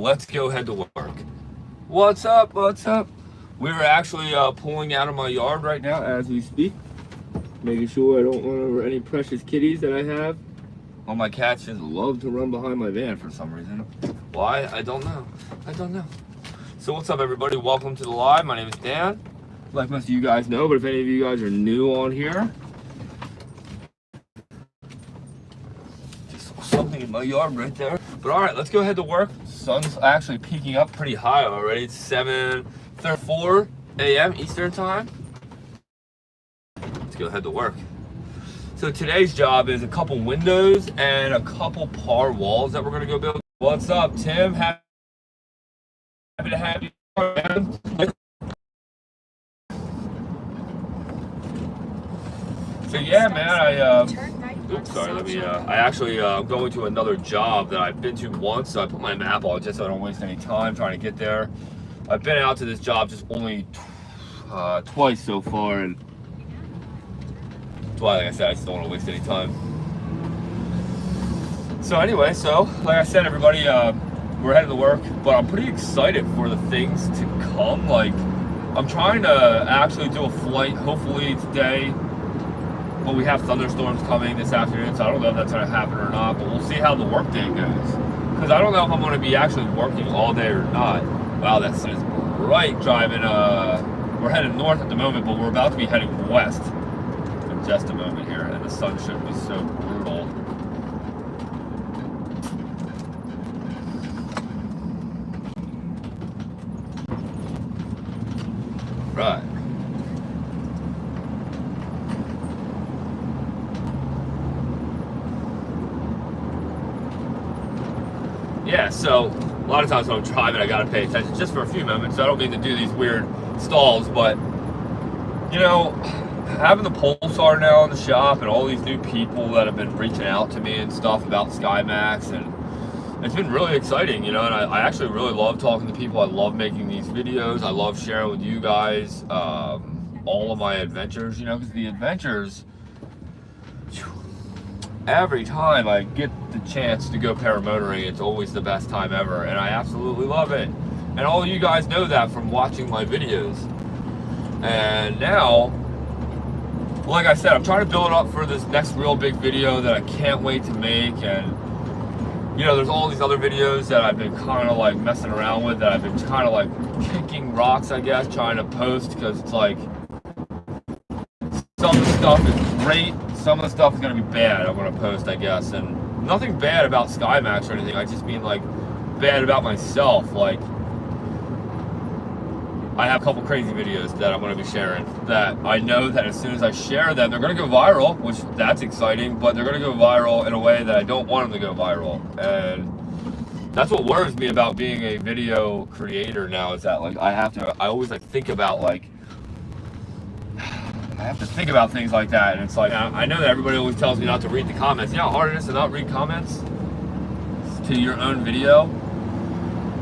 let's go head to work. What's up? What's up? We're actually pulling out of my yard right now as we speak, making sure I don't run over any precious kitties that I have. All my cats just love to run behind my van for some reason. Why? I don't know. So what's up, everybody? Welcome to the live. My name is Dan. Like most of you guys know, but if any of you guys are new on here, just saw something in my yard right there. But all right, let's go ahead to work. Sun's actually peaking up pretty high already. It's 7:34 a.m. Eastern time. Let's go ahead to work. So today's job is a couple windows and a couple par walls that we're gonna go build. What's up, Tim? Happy to have you. So yeah, man, I actually I'm going to another job that I've been to once, so I put my map on just so I don't waste any time trying to get there. I've been out to this job just only twice so far, and that's why, like I said, I just don't want to waste any time. So anyway, like I said, everybody, we're headed to work, but I'm pretty excited for the things to come. Like, I'm trying to actually do a flight, hopefully today. But we have thunderstorms coming this afternoon, so I don't know if that's going to happen or not, but we'll see how the work day goes. Because I don't know if I'm going to be actually working all day or not. Wow, that sun is bright driving. We're headed north at the moment, but we're about to be heading west in just a moment here, and the sun shouldn't be so brutal. Right. Yeah, so a lot of times when I'm driving, I gotta pay attention just for a few moments. So I don't mean to do these weird stalls, but you know, having the Pulsar now in the shop and all these new people that have been reaching out to me and stuff about SkyMax, and it's been really exciting, you know. And I actually really love talking to people. I love making these videos. I love sharing with you guys all of my adventures, you know, because the adventures, every time I get the chance to go paramotoring, it's always the best time ever, and I absolutely love it. And all of you guys know that from watching my videos. And now, like I said, I'm trying to build up for this next real big video that I can't wait to make. And you know, there's all these other videos that I've been kind of like messing around with, that I've been kind of like kicking rocks, I guess, trying to post, because it's like some of the stuff is great, some of the stuff is going to be bad I'm going to post, I guess. And nothing bad about SkyMax or anything, I just mean like bad about myself. Like, I have a couple crazy videos that I'm going to be sharing that I know that as soon as I share them, they're going to go viral, which that's exciting, but they're going to go viral in a way that I don't want them to go viral. And that's what worries me about being a video creator now, is that like I always like think about like, I have to think about things like that. And it's like, I know that everybody always tells me not to read the comments. You know how hard it is to not read comments to your own video?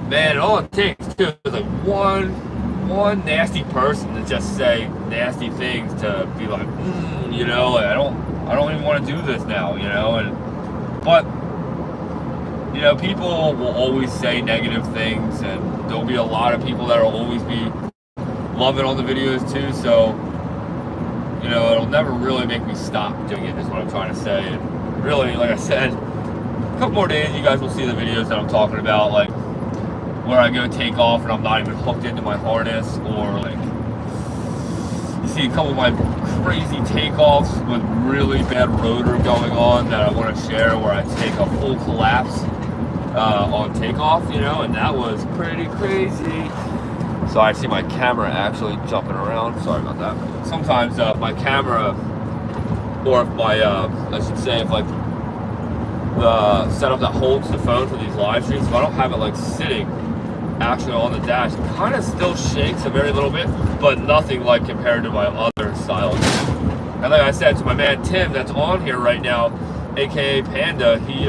Man, all it takes too is like one nasty person to just say nasty things, to be like, you know, like, I don't even want to do this now, you know. But you know, people will always say negative things, and there'll be a lot of people that will always be loving on the videos too. So you know, it'll never really make me stop doing it, is what I'm trying to say. And really, like I said, a couple more days, you guys will see the videos that I'm talking about, like where I go take off and I'm not even hooked into my harness, or like you see a couple of my crazy takeoffs with really bad rotor going on that I want to share, where I take a full collapse on takeoff, you know, and that was pretty crazy. So I see my camera actually jumping around. Sorry about that. Sometimes my camera, or if my, I should say, if like the setup that holds the phone for these live streams, if I don't have it like sitting actually on the dash, it kind of still shakes a very little bit, but nothing like compared to my other styles. And like I said, to my man Tim that's on here right now, aka Panda, he's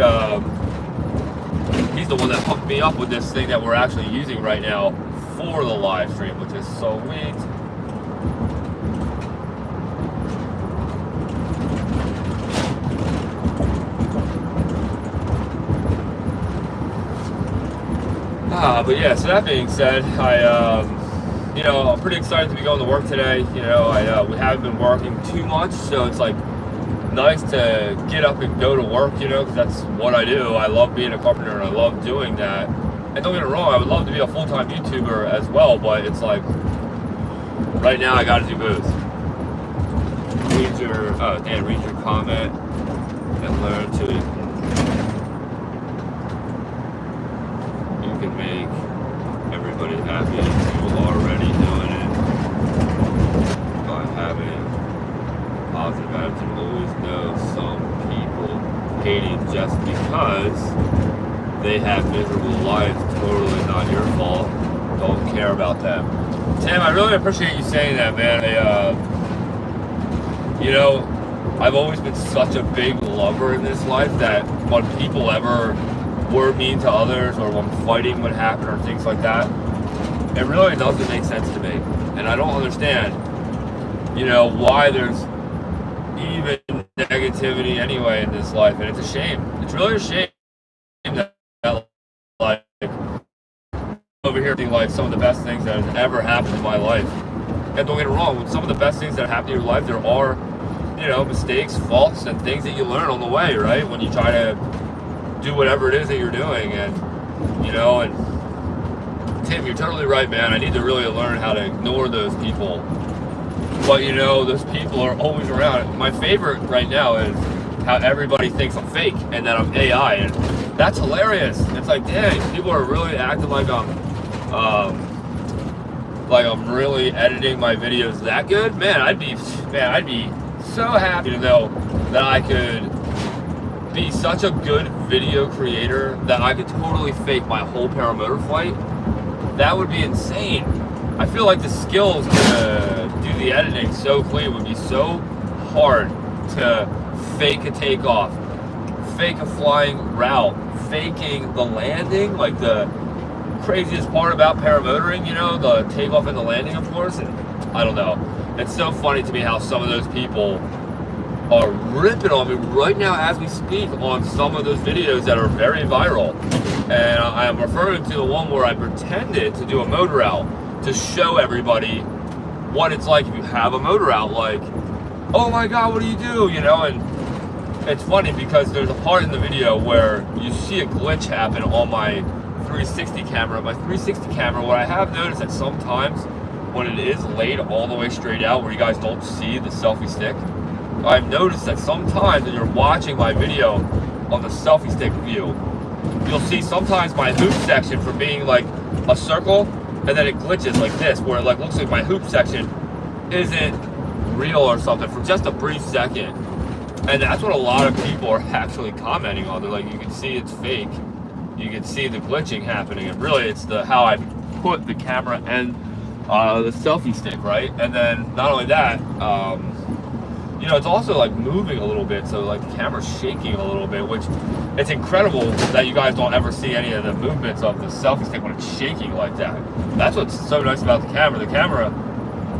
the one that hooked me up with this thing that we're actually using right now for the live stream, which is so sweet. But yeah, so that being said, you know, I'm pretty excited to be going to work today. You know, we haven't been working too much, so it's like nice to get up and go to work, you know, because that's what I do. I love being a carpenter and I love doing that. And don't get me wrong, I would love to be a full-time YouTuber as well, but it's like, right now I gotta do both. Read your comment and learn to, you can make everybody happy. You're already doing it by having positive attitude. Always know some people hating just because they have miserable lives. Totally not your fault. Don't care about them. Tim, I really appreciate you saying that, man. You know, I've always been such a big lover in this life that when people ever were mean to others or when fighting would happen or things like that, it really doesn't make sense to me. And I don't understand, you know, why there's even negativity anyway in this life. And it's a shame. It's really a shame that, like, over here being like some of the best things that has ever happened in my life. And don't get it wrong, with some of the best things that happen in your life, there are, you know, mistakes, faults, and things that you learn on the way, right? When you try to do whatever it is that you're doing. And, you know, and Tim, you're totally right, man. I need to really learn how to ignore those people. But, you know, those people are always around. My favorite right now is how everybody thinks I'm fake and that I'm AI. And that's hilarious. It's like, dang, people are really acting like I'm really editing my videos that good. Man, I'd be so happy to know that I could be such a good video creator that I could totally fake my whole paramotor flight. That would be insane. I feel like the skills to do the editing so clean would be so hard to fake a takeoff, fake a flying route, faking the landing, like the craziest part about paramotoring, you know, the takeoff and the landing, of course. And I don't know. It's so funny to me how some of those people are ripping on me right now as we speak on some of those videos that are very viral. And I am referring to the one where I pretended to do a motor out to show everybody what it's like if you have a motor out, like, oh my God, what do you do? You know, and it's funny because there's a part in the video where you see a glitch happen on my 360 camera. My 360 camera, what I have noticed that sometimes when it is laid all the way straight out where you guys don't see the selfie stick, I've noticed that sometimes when you're watching my video on the selfie stick view, you'll see sometimes my hoop section from being like a circle, and then it glitches like this, where it like looks like my hoop section isn't real or something for just a brief second. And that's what a lot of people are actually commenting on. They're like, you can see it's fake. You can see the glitching happening, and really it's how I put the camera and the selfie stick, right? And then not only that, you know, it's also like moving a little bit, so like the camera's shaking a little bit, which it's incredible that you guys don't ever see any of the movements of the selfie stick when it's shaking like that. That's what's so nice about the camera. The camera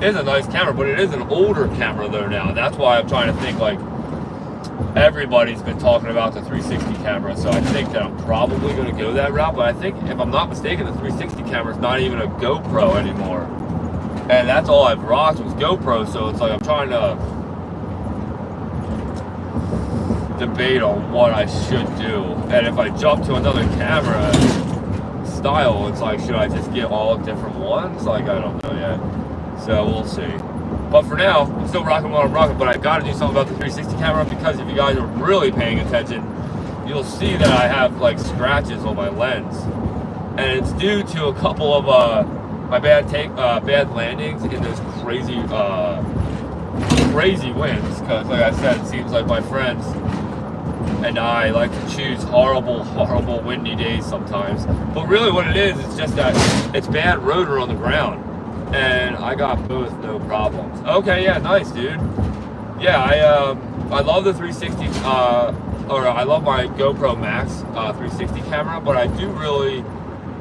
is a nice camera, but it is an older camera though now, and that's why I'm trying to think, like, everybody's been talking about the 360 camera, so I think that I'm probably going to go that route. But I think, if I'm not mistaken, the 360 camera is not even a GoPro anymore, and that's all I've rocked was GoPro. So it's like I'm trying to debate on what I should do, and if I jump to another camera style, it's like, should I just get all different ones? Like, I don't know yet, so we'll see. But for now, I'm still rocking what I'm rocking, but I gotta do something about the 360 camera, because if you guys are really paying attention, you'll see that I have like scratches on my lens, and it's due to a couple of my bad landings in those crazy winds. Because like I said, it seems like my friends and I like to choose horrible windy days sometimes. But really what it is, it's just that it's bad rotor on the ground. And I got both, no problems. Okay, yeah, nice, dude. Yeah, I love the 360, or I love my GoPro Max 360 camera, but I do really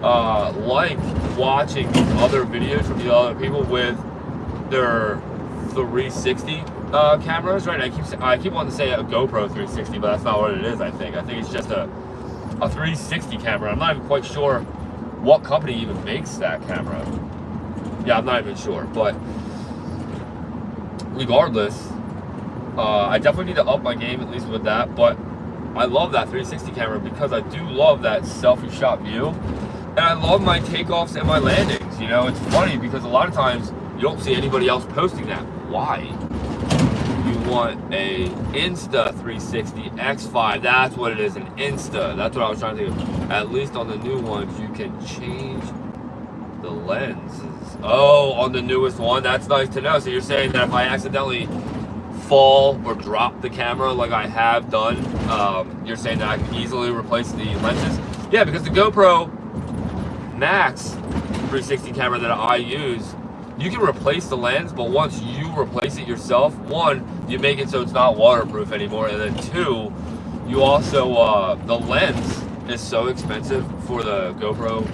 like watching these other videos from the other people with their 360 cameras, right? I keep wanting to say a GoPro 360, but that's not what it is. I think it's just a 360 camera. I'm not even quite sure what company even makes that camera. Yeah, I'm not even sure, but regardless, I definitely need to up my game, at least with that. But I love that 360 camera because I do love that selfie shot view, and I love my takeoffs and my landings. You know, it's funny because a lot of times you don't see anybody else posting that. Why? You want a Insta 360 X5. That's what it is, an Insta. That's what I was trying to do. At least on the new ones, you can change the lenses. Oh, on the newest one, that's nice to know. So you're saying that if I accidentally fall or drop the camera like I have done, you're saying that I can easily replace the lenses? Yeah, because the GoPro Max 360 camera that I use, you can replace the lens, but once you replace it yourself, one, you make it so it's not waterproof anymore, and then two, you also, the lens is so expensive for the GoPro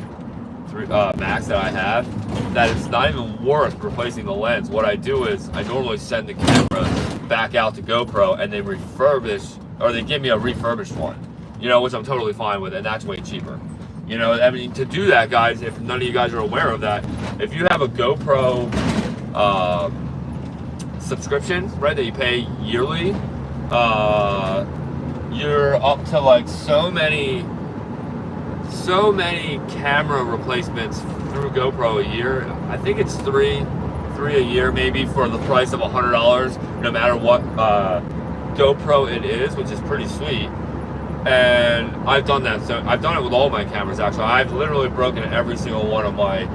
Max that I have, that it's not even worth replacing the lens. What I do is I normally send the camera back out to GoPro and they refurbish, or they give me a refurbished one, you know, which I'm totally fine with, and that's way cheaper. You know, I mean, to do that, guys, if none of you guys are aware of that, if you have a GoPro subscription, right, that you pay yearly, you're up to like so many camera replacements through GoPro a year. I think it's three a year maybe for the price of $100, no matter what GoPro it is, which is pretty sweet. And I've done that. So I've done it with all my cameras, actually. I've literally broken every single one of my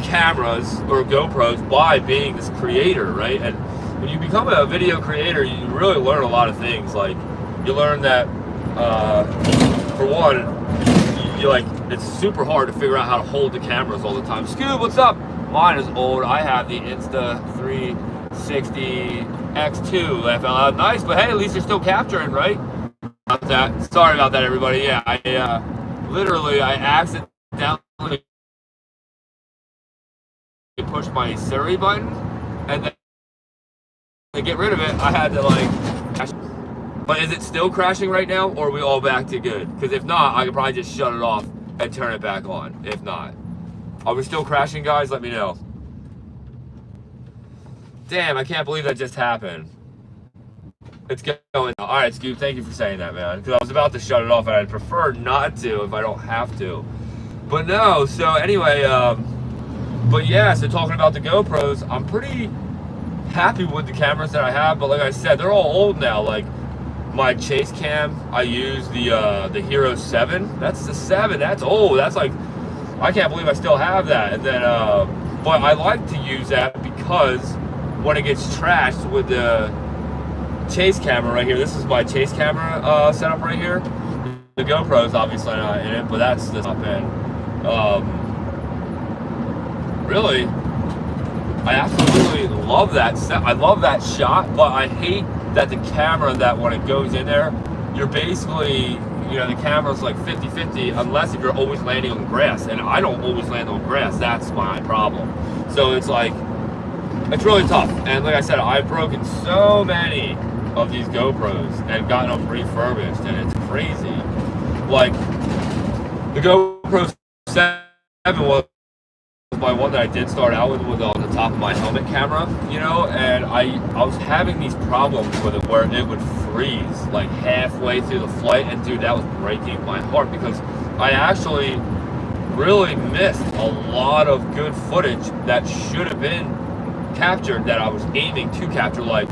cameras or GoPros by being this creator, right? And when you become a video creator, you really learn a lot of things. Like, you learn that, for one, it's super hard to figure out how to hold the cameras all the time. Scoob, what's up? Mine is old. I have the Insta 360 X2. Laugh out loud. Nice, but hey, at least you're still capturing, right? About that. Sorry about that, everybody. Yeah, I accidentally pushed my Siri button, and then to get rid of it, I had to crash. But is it still crashing right now, or are we all back to good? Because if not, I could probably just shut it off and turn it back on. If not, are we still crashing, guys? Let me know. Damn, I can't believe that just happened. It's going. All right, Scoop, thank you for saying that, man. Because I was about to shut it off, and I'd prefer not to if I don't have to. But no, so anyway, but yeah, so talking about the GoPros, I'm pretty happy with the cameras that I have. But like I said, they're all old now. Like my chase cam, I use the Hero 7. That's the 7. That's old. That's like, I can't believe I still have that. And then, but I like to use that because when it gets trashed with the chase camera right here, this is my chase camera setup right here. The GoPro's obviously not in it, but that's the top end. Really, I absolutely love that set. I love that shot, but I hate that the camera, that when it goes in there, you're basically, you know, the camera's like 50-50 unless if you're always landing on grass, and I don't always land on grass. That's my problem. So it's like, it's really tough. And like I said, I've broken so many of these GoPros and gotten them refurbished, and it's crazy. Like the GoPro 7 was my one that I did start out with on the top of my helmet camera, you know, and I was having these problems with it where it would freeze like halfway through the flight, and dude, that was breaking my heart because I actually really missed a lot of good footage that should have been captured, that I was aiming to capture. Like,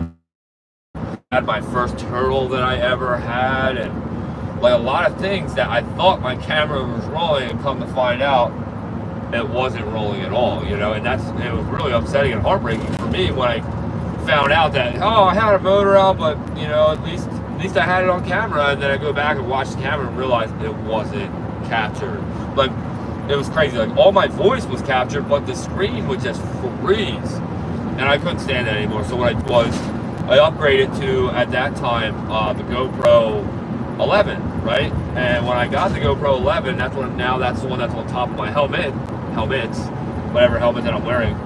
I had my first turtle that I ever had, and like a lot of things that I thought my camera was rolling, and come to find out it wasn't rolling at all, you know. And it was really upsetting and heartbreaking for me when I found out that, oh, I had a motor out, but you know, at least I had it on camera. And then I go back and watch the camera and realize it wasn't captured. Like, it was crazy. Like, all my voice was captured, but the screen would just freeze, and I couldn't stand that anymore. So what I did was I upgraded to, at that time, the GoPro 11, right? And when I got the GoPro 11, that's the one that's on top of my helmets, whatever helmet that I'm wearing.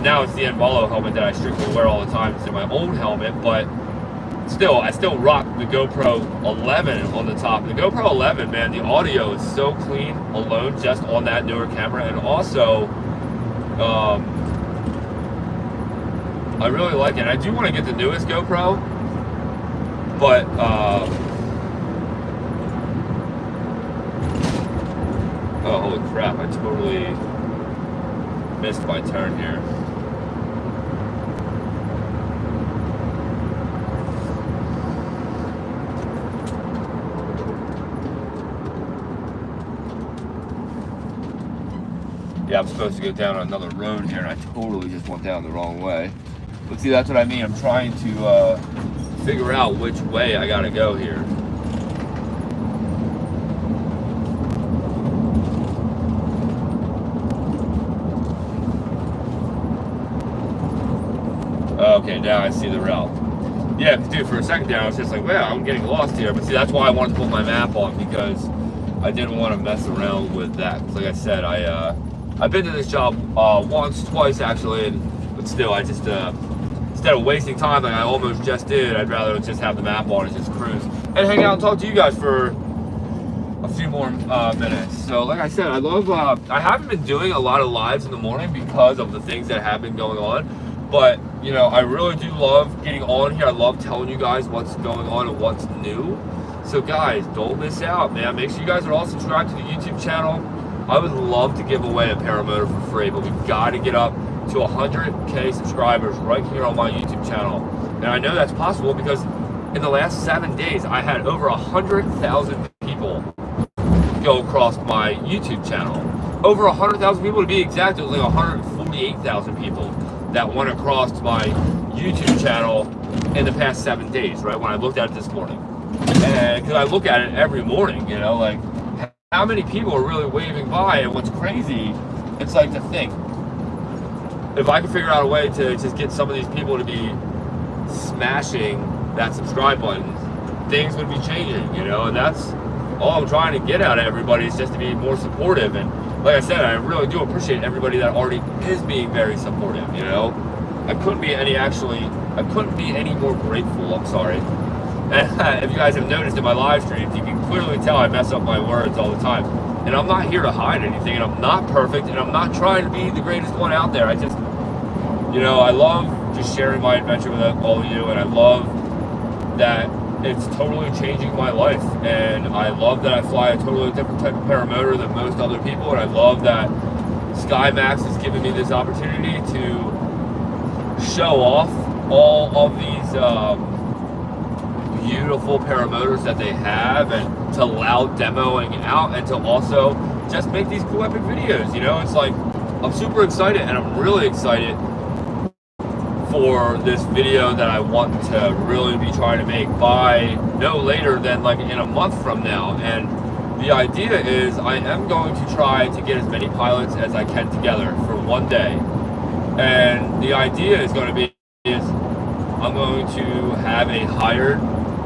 Now it's the Envolo helmet that I strictly wear all the time. It's in my old helmet, but I still rock the GoPro 11 on the top. The GoPro 11, man, the audio is so clean alone just on that newer camera, and also I really like it. I do want to get the newest GoPro, but oh, holy crap, I totally missed my turn here. Yeah, I'm supposed to go down another road here, and I totally just went down the wrong way. But see, that's what I mean. I'm trying to figure out which way I gotta go here. Okay, now I see the route. Yeah, dude, for a second there, I was just like, well, I'm getting lost here. But see, that's why I wanted to put my map on, because I didn't want to mess around with that. Like I said, I've been to this job once, twice actually, but still, I just, instead of wasting time like I almost just did, I'd rather just have the map on and just cruise and hang out and talk to you guys for a few more minutes. So like I said, I love, I haven't been doing a lot of lives in the morning because of the things that have been going on, but you know, I really do love getting on here. I love telling you guys what's going on and what's new. So guys, don't miss out, man. Make sure you guys are all subscribed to the YouTube channel. I would love to give away a Paramotor for free, but we've got to get up to 100K subscribers right here on my YouTube channel. And I know that's possible because in the last 7 days, I had over 100,000 people go across my YouTube channel. Over 100,000 people to be exact. It was like 148,000 people that went across my YouTube channel in the past 7 days, right? When I looked at it this morning. And because I look at it every morning, you know, like how many people are really waving by. And what's crazy, it's like to think, if I could figure out a way to just get some of these people to be smashing that subscribe button, things would be changing, you know. And that's all I'm trying to get out of everybody, is just to be more supportive. And like I said, I really do appreciate everybody that already is being very supportive, you know. I couldn't be any more grateful. I'm sorry. And if you guys have noticed in my live streams, you can clearly tell I mess up my words all the time. And I'm not here to hide anything, and I'm not perfect, and I'm not trying to be the greatest one out there. I just, you know, I love just sharing my adventure with all of you, and I love that it's totally changing my life. And I love that I fly a totally different type of paramotor than most other people, and I love that SkyMax has given me this opportunity to show off all of these beautiful paramotors that they have, and to allow demoing out, and to also just make these cool epic videos. You know, it's like, I'm super excited, and I'm really excited for this video that I want to really be trying to make by no later than like in a month from now. And the idea is I am going to try to get as many pilots as I can together for one day. And the idea is going to be I'm going to have a hired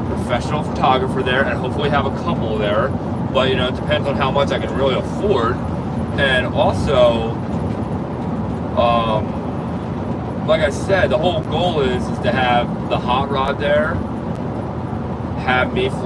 professional photographer there, and hopefully have a couple there, but you know, it depends on how much I can really afford. And also, like I said, the whole goal is to have the hot rod there, have me fly